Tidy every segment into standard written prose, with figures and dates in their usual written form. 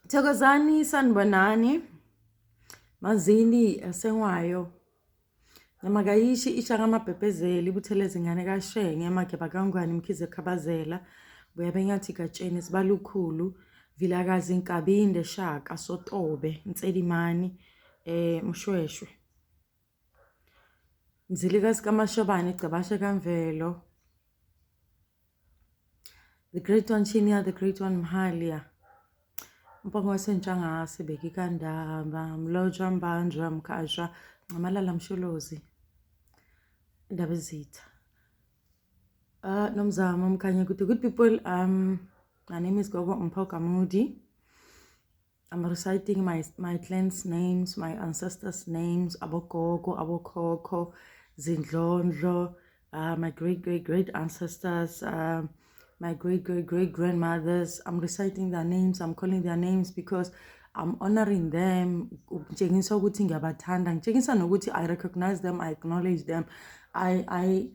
Thokozani sanibonani. Manzini asengwayo. Nyamagayishi ishaka amabhebhezeli ibuthelezi ingane kaShenge emageba kangwane imkhize khabazela. Buyabe ngathi gatsheni sibalukhulu vilakazi inkabinde shaka sotobe Nselimani Mshweshwe. Mzilikazi kaMashobane Gcabashe kaMvelo. The great one Chinia, the great one Mhalia. Mpongo wasenjangase bekikandaba mloja mbanja mkhasha ngamalala msholozi indaba ezitha nomzamo mkhanya ukuthi good people. My name is Gogo Mphoka Mudi. I'm reciting my clan's names, my ancestors' names, abogogo, abokhokho, zindlondlo, my great ancestors, my great grandmothers. I'm reciting their names, I'm calling their names because I'm honoring them. Ngitshengisa ukuthi ngiyabathanda, ngitshengisa nokuthi I recognize them, I acknowledge them. By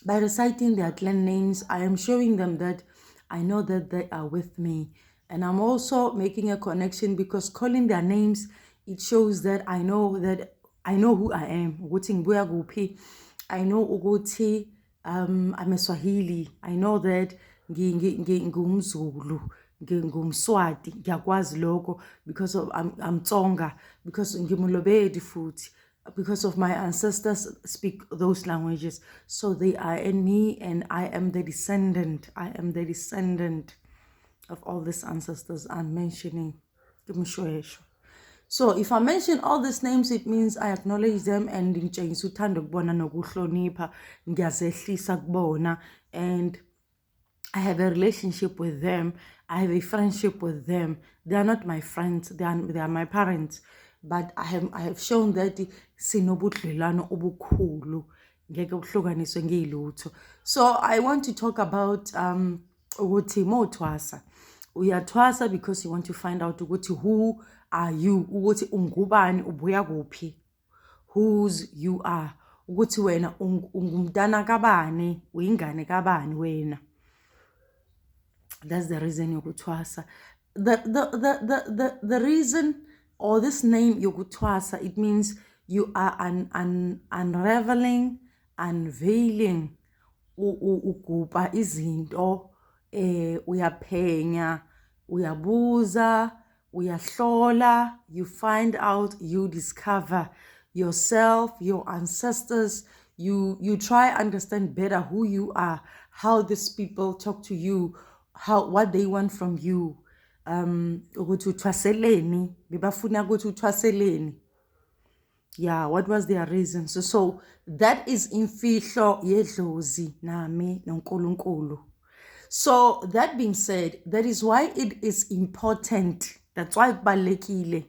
reciting their clan names, I am showing them that I know that they are with me. And I'm also making a connection because calling their names, it shows that I know who I am. Ukuthi ngibuya kuphi. I know ukuthi I'm a Swahili. I know that ngumZulu, ngumSwati, ngiyakwazi lokho because of I'm Tsonga, because ngimulobedi futhi, because of my ancestors speak those languages. So they are in me and I am the descendant. I am the descendant of all these ancestors I'm mentioning. So if I mention all these names, it means I acknowledge them and ngitshengisa uthando kubona nokuhlonipha, ngiyazehlisa kubona, and I have a relationship with them. I have a friendship with them. They are not my friends. They are my parents. But I have shown that sinobudlelwano obukhulu ngeke kuhlukaniswe ngilutho. So I want to talk about ukuthi mothwasa. Uyathwasa because you want to find out ukuthi who are you, ukuthi ungubani, ubuya kuphi, whose you are, ukuthi wena ungumntana kabani, uyingane kabani wena. That's the reason yokuthwasa. The reason, or this name yokuthwasa, it means you are unraveling, unveiling, ugupa izinto, uyaphenya, uyabuza, uyahlola, you find out, you discover yourself, your ancestors, you try understand better who you are, how these people talk to you, what they want from you. Ukuthi uthwaseleni, bebafuna ukuthi uthwaseleni. Yeah, what was their reason? So that is imfihlo yedlozi nami noNkulunkulu. So that being said, that is why it is important. That's why kubalekile.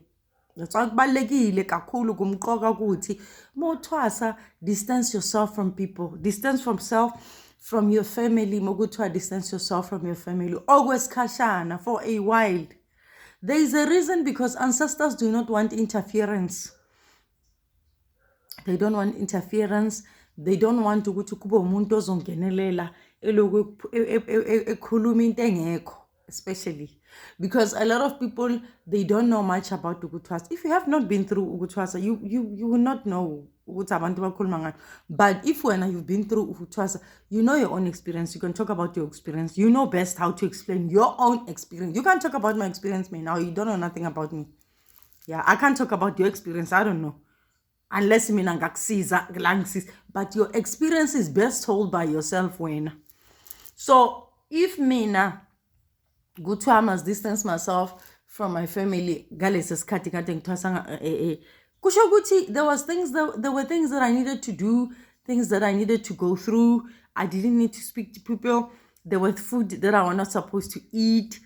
That's why kubalekile kakhulu kumqoka ukuthi mothwasa, distance yourself from people, distance from your family. Mogutwa, distance yourself from your family. Always kashana for a while. There is a reason, because ancestors do not want interference. They don't want interference. They don't want ukuthi kube umuntu ozongenelela eloku ekhuluma into engekho, especially because a lot of people, they don't know much about ukuthwasa. If you have not been through ukuthwasa, you will not know ukuthi abantu bakhuluma ngani. But if when you've been through ukuthwasa, you know your own experience, you can talk about your experience. You know best how to explain your own experience. You can't talk about my experience, me now. You don't know nothing about me. Yeah, I can't talk about your experience. I don't know. Unless mina ngakusiza langisiza, but your experience is best told by yourself wena. So if mina kuthiwa I must distance myself from my family ngalesi sikhathi kade ngithwasa kusho ukuthi there were things that I needed to do, things that I needed to go through. I didn't need to speak to people. There was food that I was not supposed to eat.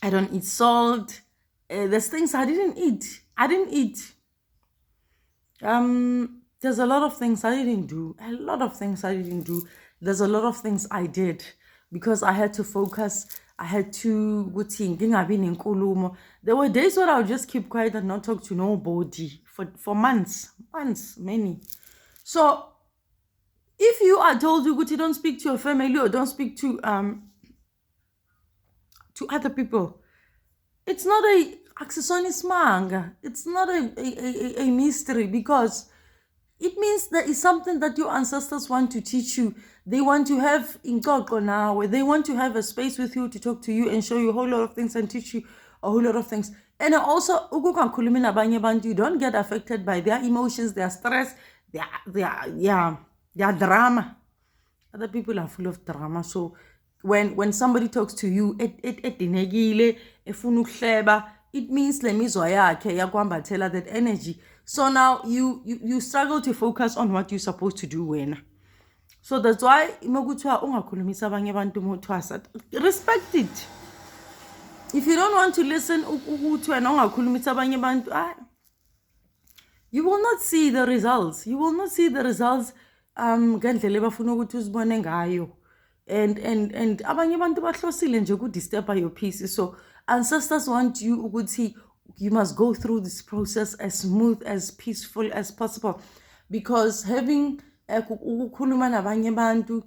I don't eat salt. There's things I didn't eat. There's a lot of things I didn't do. There's a lot of things I did because I had to focus. I had to there were days where I would just keep quiet and not talk to nobody for months, many. So if you are told you don't speak to your family or don't speak to other people, It's not a accessonis manga. It's not a mystery, because it means there is something that your ancestors want to teach you. They want to have inkoko now, where they want to have a space with you to talk to you and show you a whole lot of things and teach you a whole lot of things. And also, you don't get affected by their emotions, their stress, their drama. Other people are full of drama. So when somebody talks to you, it means tell that energy. So now you struggle to focus on what you're supposed to do when. So that's why respect it. If you don't want to listen, you will not see the results. You will not see the results ngendlela ebafuna ukuthi uzibone ngayo. And abanye abantu bahlosile nje ukudisturba your peace. So ancestors want you ukuthi you must go through this process as smooth, as peaceful as possible, because having ukukhuluma nabanye abantu,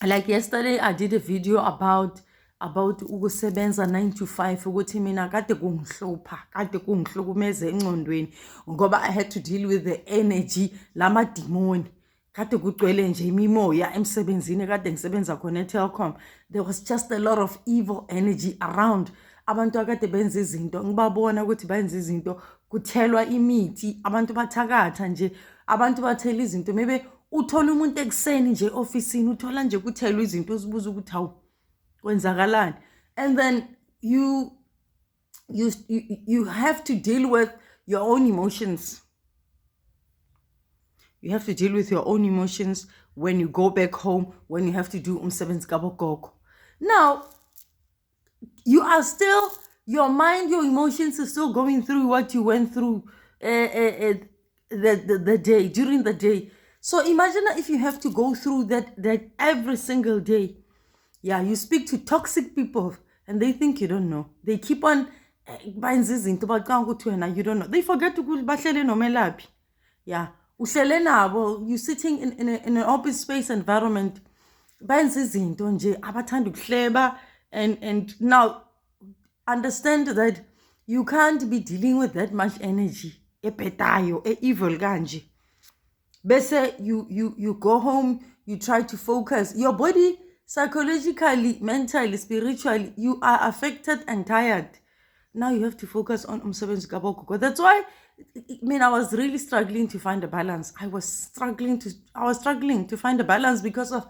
like yesterday I did a video about ukusebenza 9 to 5, ukuthi mina kade kungihlukumeza engcondweni ngoba I had to deal with the energy lama demon. Kade kugcwele nje imimoya emsebenzini kade ngisebenza khona eTelkom. There was just a lot of evil energy around. Abantu akade benza izinto ngibabona ukuthi benza izinto, kuthelwa imithi, abantu bathakatha nje, abantu bathela izinto. Maybe uthola umuntu ekseni nje ofisini, uthola nje kuthelwa izinto, uzibuza ukuthi hawu kwenzakalani. And then you have to deal with your own emotions. You have to deal with your own emotions when you go back home, when you have to do umsebenzi kabogogo. Now, you are still, your mind, your emotions are still going through what you went through the day, during the day. So imagine if you have to go through that every single day. Yeah, you speak to toxic people and they think you don't know. They keep on buying izinto and you don't know. They forget to go bahlele nomelaphi. Yeah, uhlele nabo, you sitting in an open space environment. Benza izinto nje abathanda ukuhleba, and now understand that you can't be dealing with that much energy epetayo, evil kanje. Bese you go home, you try to focus. Your body, psychologically, mentally, spiritually, you are affected and tired. Now you have to focus on umsebenzi kabogogo. That's why I was really struggling to find a balance. I was struggling to find a balance because of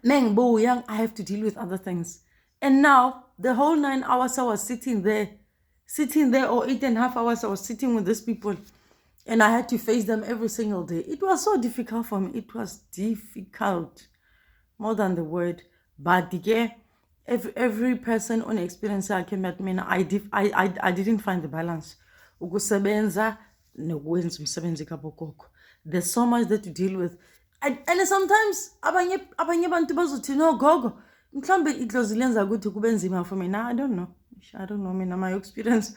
young, I have to deal with other things. And now the whole 9 hours I was sitting there, or 8.5 hours I was sitting with these people, and I had to face them every single day. It was so difficult for me. It was difficult, more than the word. But yeah, every person on experience I came at me, I didn't find the balance. Ukusebenza nokwenza umsebenzi kabogogo. There's so much that to deal with. And sometimes abanye abantu bazothi no gogo mhlambe idlozi lenza ukuthi kube nzima for me. Now I don't know mina, my experience,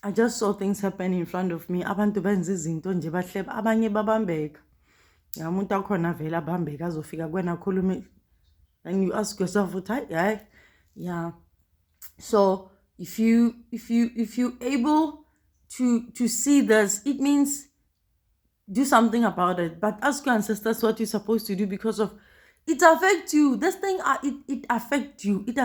I just saw things happen in front of me. Abantu benza izinto nje bahleba, abanye babambeka. Ya umuntu akhona vela abambeka azofika kwena khulume, and you ask yourself ukuthi yeah. So if you able to see this, it means do something about it. But ask your ancestors what you're supposed to do, because of it affects you. This thing it affects you. It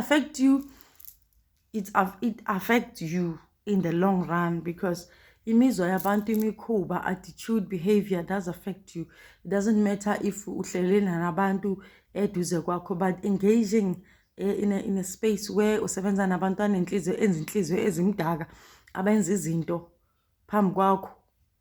affects you in the long run, because imizwa yabantu, imikhuba, attitude, behavior does affect you. It doesn't matter if uhlele nabantu eduze kwakho, but engaging in a space where usebenza nabantwana enzinhliziyo ezimdaka abenza izinto phambi kwakho,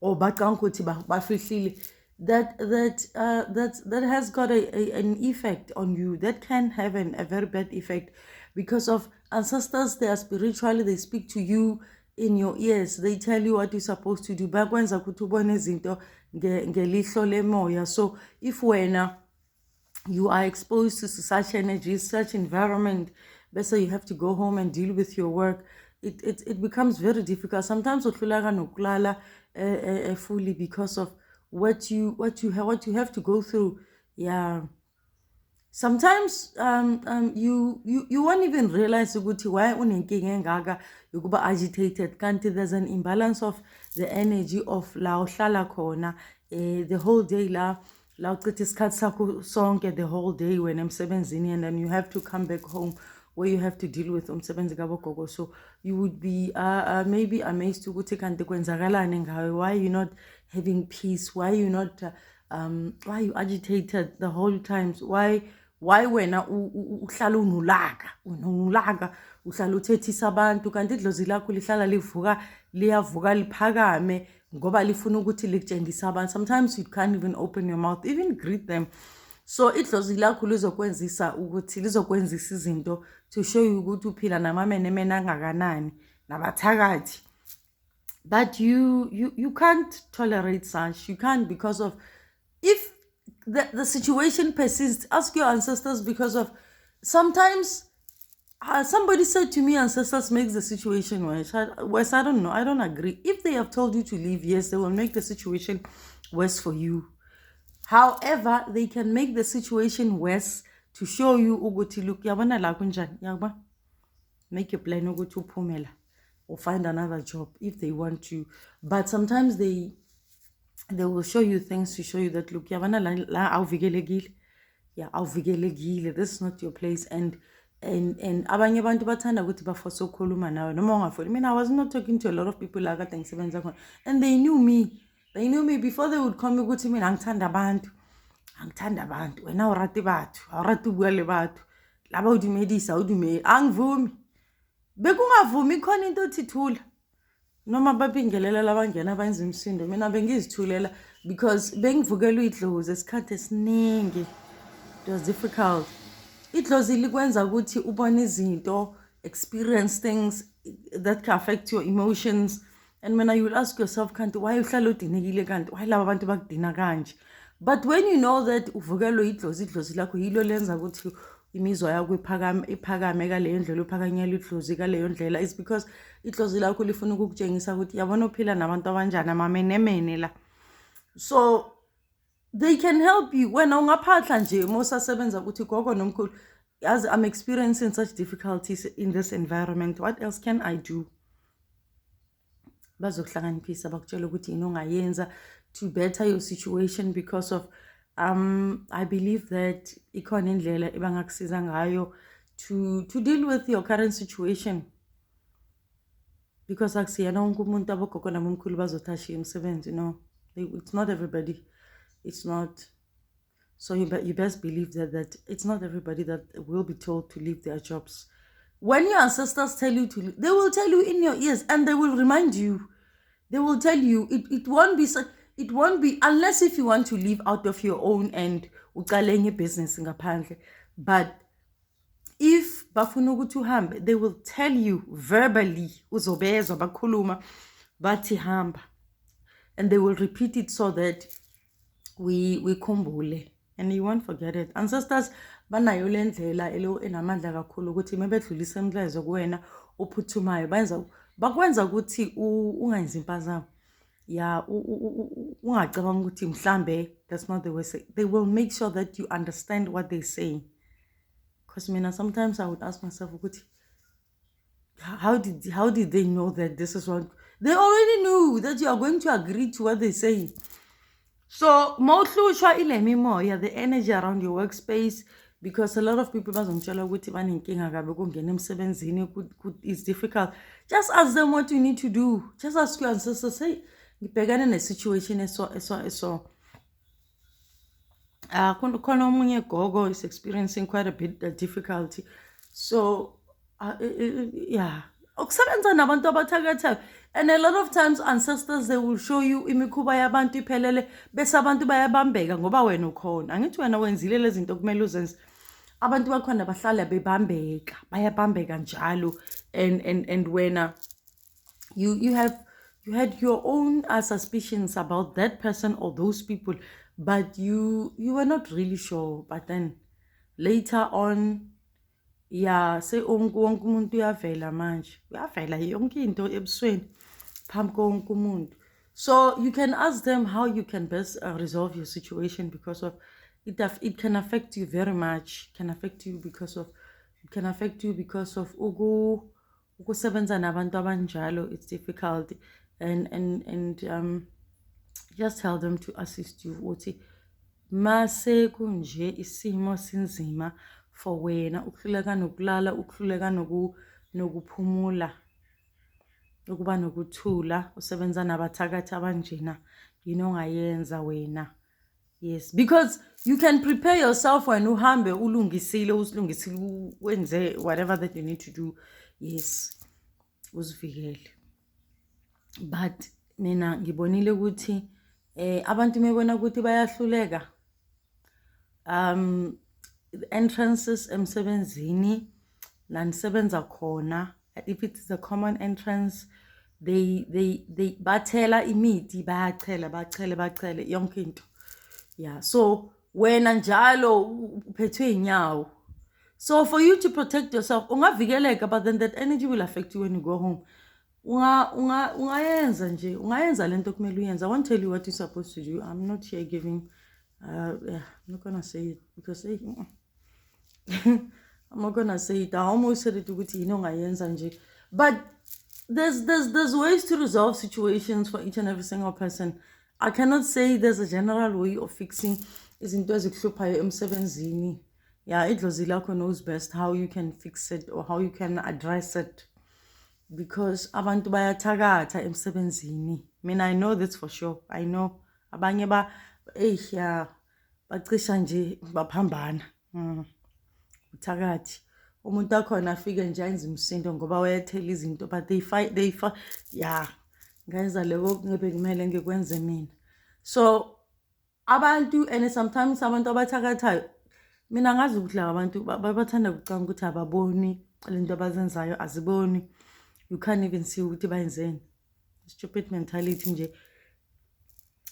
or bacanga ukuthi bafihlile, that has got an effect on you. That can have a very bad effect, because of ancestors. They are spiritually, they speak to you in your ears. They tell you what you're supposed to do. Bakwenza ukuthi ubone izinto ngelihlo lemoya. So if you are exposed to such energy, such environment, so you have to go home and deal with your work, it becomes very difficult. Sometimes uhluleka nokulala fully because of what you have to go through. Yeah. sometimes you won't even realize ukuthi why unenkinga engaka yokuba agitated, kanti there's an imbalance of the energy of la uhlala khona the whole day la uchitha isikhathi sakho sonke the whole day when emsebenzini, and then you have to come back home where you have to deal with umsebenzi kabogogo. So you would be maybe amazed ukuthi kanti kwenzakalani ngawe, why you not having peace, why you not why you agitated the whole times, why wena uhlala unulaga uhlala uthethisa abantu kanti idlozi lakho lihlala liyavuka liphakame ngoba lifuna ukuthi likutshengise abantu. Sometimes you can't even open your mouth, even greet them. So idlozi lakho lizokwenzisa izinto to show you ukuthi uphila namamenemene angakanani nabathakathi. But you can't tolerate such. You can't, because of, if the situation persists, ask your ancestors, because of sometimes somebody said to me, ancestors makes the situation worse. I don't know. I don't agree. If they have told you to leave, yes, they will make the situation worse for you. However, they can make the situation worse to show you ukuthi look, yabona la kunjani, yaba, make a plan ukuthi uphumela or find another job if they want you. But sometimes they will show you things to show you that look, yabona la awuvikelekile, yeah, awuvikelekile, this is not your place. And abanye abantu bathanda ukuthi baforce ukukhuluma nawe noma ungafuni. I mean, I was not talking to a lot of people like that ngisebenza khona, and they knew me before they would come ukuthi mina angithanda abantu, wena awurati bathu, awurati ubua le bathu, laba udumedisa angivumi. Bekungavumi khona into othi thula, noma babingelela labangena benza imsindo, mina bengizithulela because bengivukelwe idlozi esikhathi esiningi. It was difficult. Idlozi likwenza ukuthi ubone izinto, experience things that can affect your emotions. And when you will ask yourself, kanti why uhlala udinekile, kanti why laba abantu bakudina kanje? But when you know that uvukelwe idlozi lakho yilo lenza ukuthi imizwa yakho iphakame kaleyo ndlela, uphakanyela idlozi kaleyo ndlela, is because idlozi lakho lifuna ukukutshengisa ukuthi yabona uphila nabantu abanjani, amamenemene la. So they can help you. Wena ungaphahla nje mosasebenza ukuthi gogo nomkhulu, as I'm experiencing such difficulties in this environment, what else can I do? Bazokuhlakaniphisa bakutshela ukuthi yini ongayenza to better your situation, because of I believe that ikhona indlela ebangakusiza ngayo to deal with your current situation, because akusiyena wonke umuntu abogogo nabomkhulu bazothashiya umsebenzi. No, it's not everybody. It's not. So you best believe that it's not everybody that will be told to leave their jobs. When your ancestors tell you to leave, they will tell you in your ears, and they will remind you. They will tell you. It won't be unless if you want to leave out of your own and uqale enye business ngaphandle. But if bafuna ukuthi uhambe, they will tell you verbally, uzobezwa bakhuluma bathi hamba, and they will repeat it so that we khumbule, and you won't forget it. Ancestors banayo le ndlela enamandla kakhulu ukuthi mebedlulisa umlayezo kuwena ophuthumayo, bakwenza ukuthi ungayenzi impazamo. Yeah, ungacabanga ukuthi mhlambe that's not the way. They will make sure that you understand what they say. Because mina sometimes I would ask myself ukuthi how did they know that this is what they already knew, that you are going to agree to what they say. So mawuhlushwa ile mimoya, the energy around your workspace, because a lot of people bazongitshela ukuthi banenkinga kabe kungena emsebenzini, it's difficult. Just ask them what you need to do. Just ask your ancestors, say ngibhekane nesituation eso khona omunye gogo is experiencing quite a bit of difficulty. So yeah, ukusebenza nabantu abathakathayo. And a lot of times ancestors, they will show you imikhuba yabantu iphelele bese abantu bayabambeka ngoba wena ukhona. Angithi wena wenzile lezi zinto kumele uzenze, abantu bakhona bahlala bebambeka, bayabambeka njalo. And wena you had your own suspicions about that person or those people, but you were not really sure. But then later on, yeah, say wonke umuntu uyavela manje, uyavela yonke into ebusweni phambi konke umuntu. So you can ask them how you can best resolve your situation, because of it can affect you very much. It can affect you because of ukusebenza nabantu abanjalo. It's difficult, and just tell them to assist you. Uthi mase kunje isimo sinzima for wena, ukuhluleka nokulala, ukuhluleka nokuphumula, ukuba nokuthula, usebenza nabathakathi abanjena, ngayenza wena. Yes, because you can prepare yourself when uhambe ulungisile wenze whatever that you need to do. Yes, uzivikele. But mina ngibonile ukuthi abantu mebona ukuthi bayahluleka, the entrances emsebenzini la nisebenza khona, if it is a common entrance, they bathela imithi, bachele yonke into. Yeah, so wena njalo uphethwe inyawo, so for you to protect yourself ungavikeleka, but then that energy will affect you when you go home. Ungayenza lento kumele uyenza. I won't tell you what you're supposed to do. I'm not here giving I'm not gonna say it because I'm not gonna say it. I almost said it ukuthi ungayenza nje, but there's ways to resolve situations for each and every single person. I cannot say there's a general way of fixing izinto ezikuhluphayo emsebenzini. Yeah, idlozi lakho knows best how you can fix it or how you can address it, because abantu bayathakatha emsebenzini. I know this for sure. I know abanye bacisha nje baphambana. Uthakathi umuntu akhona afike nje enze umsindo ngoba wayathela izinto, but they fight. Yeah, ngayenza leko ngebe kumele ngikwenze mina. So abantu, and sometimes abantu abathakathayo, mina ngazi ukuthi la abantu bathanda ukucanga ukuthi ababoni lento abazenzayo, aziboni. You can't even see ukuthi bayenzeni. Stupid mentality nje.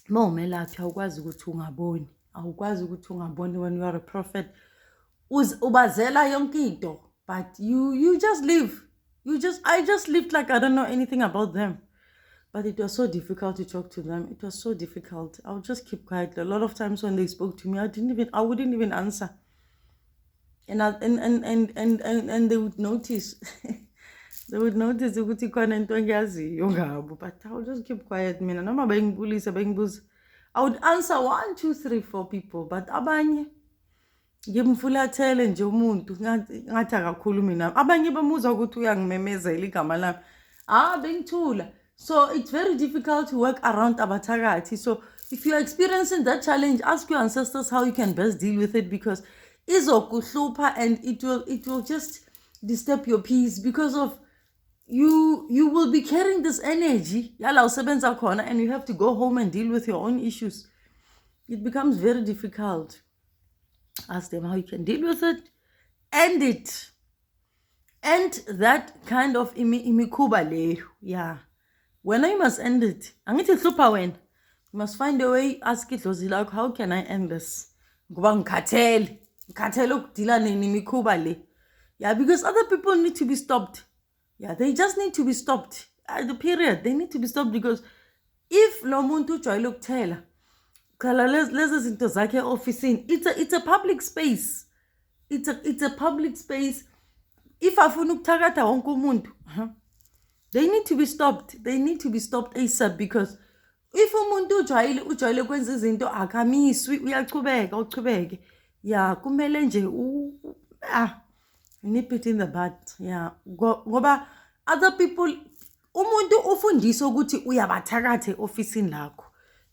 Mawumelaphi awukwazi ukuthi ungaboni when you are a prophet. Ubazela yonke into, but you just live. I just lived like I don't know anything about them. But it was so difficult to talk to them. It was so difficult. I would just keep quiet. A lot of times when they spoke to me, I wouldn't even answer. And they would notice. They would notice ukuthi khona into engiyaziyo ngabo, but I would just keep quiet. Mina noma bengibulisa bengibuza, I would answer 1, 2, 3, 4 people, but abanye ngimfulathele nje umuntu ngathi akakhulumi mina. Abanye bamuzwa ukuthi uyangimemezela igama lami. Bengithula. So it's very difficult to work around abathakathi. So if you're experiencing that challenge, ask your ancestors how you can best deal with it, because izokuhlupha and it will just disturb your peace, because of you will be carrying this energy yala usebenza khona, and you have to go home and deal with your own issues. It becomes very difficult. Ask them how you can deal with it, end it, and that kind of imikhuba leyo. Yeah, when I must end it, angithi hlupha wena, you must find a way. Ask idlozi lakho, how can I end this? Ngoba ngikhathele ukudila nemikhuba le. Yeah, because other people need to be stopped. Yeah, they just need to be stopped. The period, they need to be stopped, because if lo muntu ujwayele ukuthela khala lezi zinto zakhe ofisini, it's a public space. It's a public space. If afuna ukuthakatha wonke umuntu, they need to be stopped. They need to be stopped ASAP, because if umuntu ujwayele kwenza izinto akamiswi, uchubeke. Yeah, kumele nje nip it in the bud. Yeah, ngoba other people, umuntu ufundisa ukuthi uyabathakathe ofisini lakho.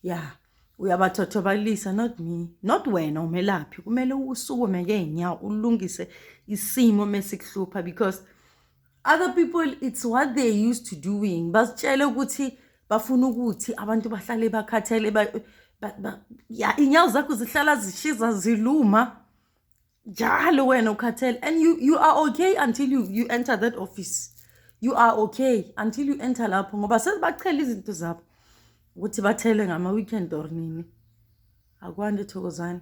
Yeah, uyabathothobalisa, not me, not wena umelaphi. Kumele usukume ngeenyawo ulungise isimo mesikuhlupha, because other people, it's what they're used to doing. Basitshele ukuthi bafuna ukuthi abantu bahlale bakhathele, yeah, inyawo zakho zihlala zishiza ziluma njalo wena ukhathele, and you are okay until you enter that office. You are okay until you enter lapho, ngoba sesibachela izinto zabo ukuthi bathele ngama weekend or nini. Akwande thokozani.